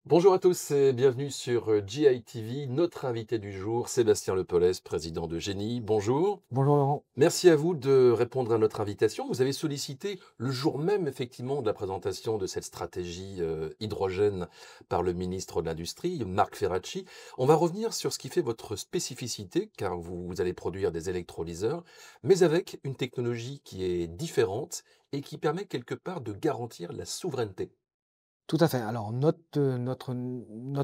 Bonjour à tous et bienvenue sur GITV. Notre invité du jour, Sébastien Lepolès, président de Génie. Bonjour. Bonjour Laurent. Merci à vous de répondre à notre invitation. Vous avez sollicité le jour même, effectivement, de la présentation de cette stratégie hydrogène par le ministre de l'Industrie, Marc Ferracci. On va revenir sur ce qui fait votre spécificité, car vous allez produire des électrolyseurs, mais avec une technologie qui est différente et qui permet quelque part de garantir la souveraineté. Tout à fait. Alors notre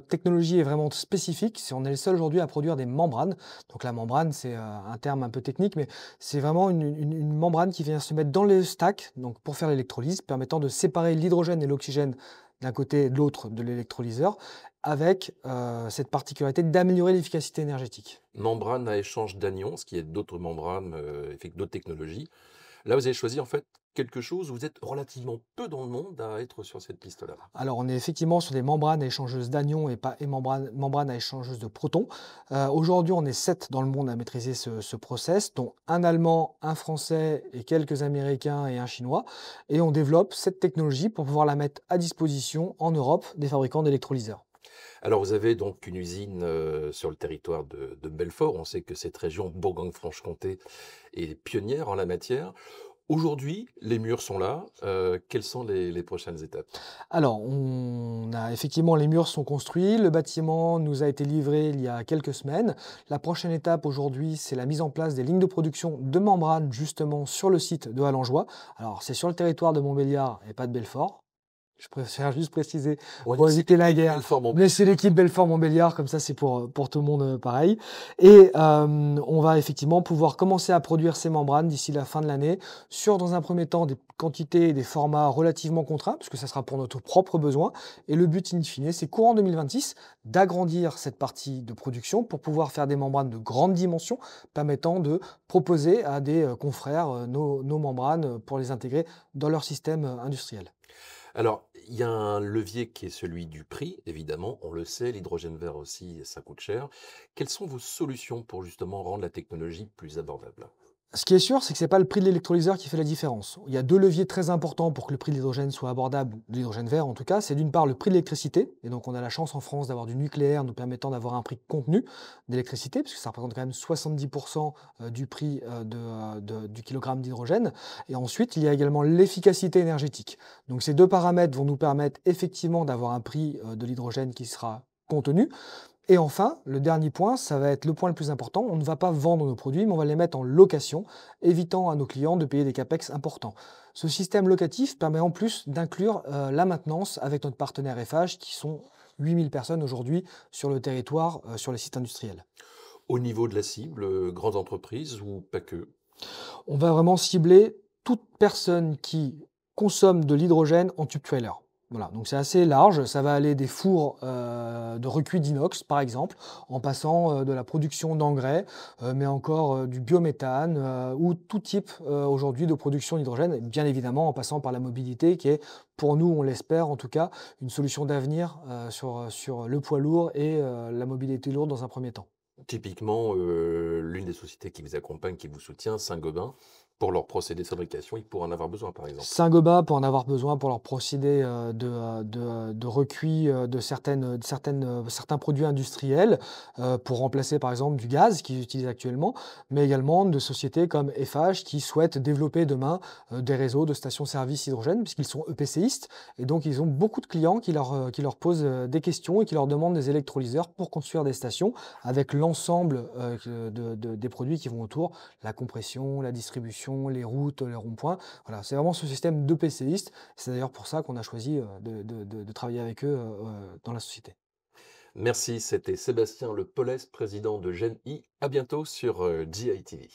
technologie est vraiment spécifique. On est le seul aujourd'hui à produire des membranes. Donc la membrane, c'est un terme un peu technique, mais c'est vraiment une membrane qui vient se mettre dans le stack donc pour faire l'électrolyse, permettant de séparer l'hydrogène et l'oxygène d'un côté et de l'autre de l'électrolyseur, avec cette particularité d'améliorer l'efficacité énergétique. Membrane à échange d'anions, ce qui est d'autres membranes, d'autres technologies. Là, vous avez choisi en fait quelque chose où vous êtes relativement peu dans le monde à être sur cette piste-là. Alors, on est effectivement sur des membranes à échangeuses d'anions et pas et membranes à échangeuses de protons. Aujourd'hui, on est 7 dans le monde à maîtriser ce process, dont un Allemand, un Français et quelques Américains et un Chinois. Et on développe cette technologie pour pouvoir la mettre à disposition en Europe des fabricants d'électrolyseurs. Alors, vous avez donc une usine sur le territoire de Belfort. On sait que cette région Bourgogne-Franche-Comté est pionnière en la matière. Aujourd'hui, les murs sont là. Quelles sont les prochaines étapes? Alors, les murs sont construits, le bâtiment nous a été livré il y a quelques semaines. La prochaine étape aujourd'hui, c'est la mise en place des lignes de production de membranes justement sur le site de Halangeois. Alors, c'est sur le territoire de Montbéliard et pas de Belfort. Je préfère juste préciser On va pour laisser éviter la l'équipe guerre. Belfort Mais c'est l'équipe Belfort-Montbéliard, comme ça c'est pour tout le monde pareil. Et on va effectivement pouvoir commencer à produire ces membranes d'ici la fin de l'année sur, dans un premier temps, des quantités et des formats relativement contraints, puisque ça sera pour notre propre besoin. Et le but in fine, c'est courant 2026 d'agrandir cette partie de production pour pouvoir faire des membranes de grande dimension, permettant de proposer à des confrères nos membranes pour les intégrer dans leur système industriel. Alors, il y a un levier qui est celui du prix, évidemment, on le sait, l'hydrogène vert aussi, ça coûte cher. Quelles sont vos solutions pour justement rendre la technologie plus abordable? Ce qui est sûr, c'est que c'est pas le prix de l'électrolyseur qui fait la différence. Il y a 2 leviers très importants pour que le prix de l'hydrogène soit abordable, de l'hydrogène vert en tout cas. C'est d'une part le prix de l'électricité, et donc on a la chance en France d'avoir du nucléaire nous permettant d'avoir un prix contenu d'électricité, puisque ça représente quand même 70 du prix du kilogramme d'hydrogène. Et ensuite, il y a également l'efficacité énergétique. Donc ces 2 paramètres vont nous permettre effectivement d'avoir un prix de l'hydrogène qui sera contenu. Et enfin, le dernier point, ça va être le point le plus important, on ne va pas vendre nos produits, mais on va les mettre en location, évitant à nos clients de payer des capex importants. Ce système locatif permet en plus d'inclure la maintenance avec notre partenaire FH, qui sont 8000 personnes aujourd'hui sur le territoire, sur les sites industriels. Au niveau de la cible, grandes entreprises ou pas que? On va vraiment cibler toute personne qui consomme de l'hydrogène en tube trailer. Voilà, donc c'est assez large, ça va aller des fours de recuit d'inox par exemple, en passant de la production d'engrais, mais encore du biométhane ou tout type aujourd'hui de production d'hydrogène, et bien évidemment en passant par la mobilité qui est pour nous, on l'espère en tout cas, une solution d'avenir sur le poids lourd et la mobilité lourde dans un premier temps. Typiquement, l'une des sociétés qui vous accompagne, qui vous soutient, Saint-Gobain, pour leur procédé de fabrication, ils pourraient en avoir besoin, par exemple. Saint-Gobain pour en avoir besoin pour leur procédé, de recuit, certains produits industriels, pour remplacer par exemple du gaz qu'ils utilisent actuellement, mais également de sociétés comme Eiffage qui souhaitent développer demain, des réseaux de stations-service hydrogène puisqu'ils sont EPCistes et donc ils ont beaucoup de clients qui leur posent, des questions et qui leur demandent des électrolyseurs pour construire des stations avec l'ensemble, des produits qui vont autour, la compression, la distribution, les routes, les ronds-points. Voilà, c'est vraiment ce système de PCistes. C'est d'ailleurs pour ça qu'on a choisi de travailler avec eux dans la société. Merci, c'était Sébastien Lepolès, président de GenI. À bientôt sur GITV.